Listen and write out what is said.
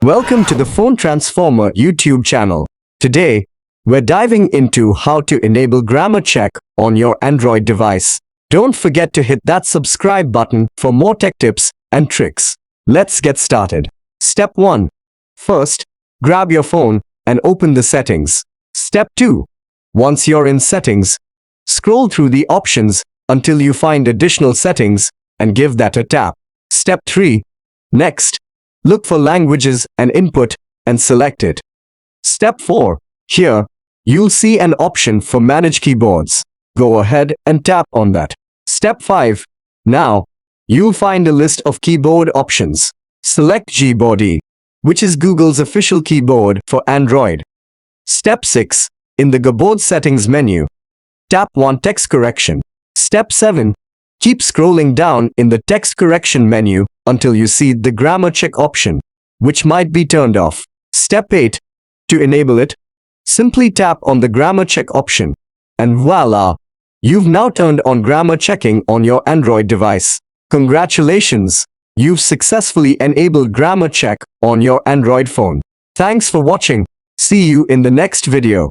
Welcome to the Phone Transformer YouTube channel. Today, we're diving into how to enable grammar check on your Android device. Don't forget to hit that subscribe button for more tech tips and tricks. Let's get started. Step 1. First, grab your phone and open the settings. Step 2. Once you're in settings, scroll through the options until you find additional settings and give that a tap. Step 3. Next, look for languages and input and select it. Step 4. Here, you'll see an option for manage keyboards. Go ahead and tap on that. Step 5. Now, you'll find a list of keyboard options. Select Gboard, which is Google's official keyboard for Android. Step 6. In the Gboard settings menu, tap on text correction. Step 7. Keep scrolling down in the text correction menu until you see the grammar check option, which might be turned off. Step 8. To enable it, simply tap on the grammar check option. And voila! You've now turned on grammar checking on your Android device. Congratulations! You've successfully enabled grammar check on your Android phone. Thanks for watching. See you in the next video.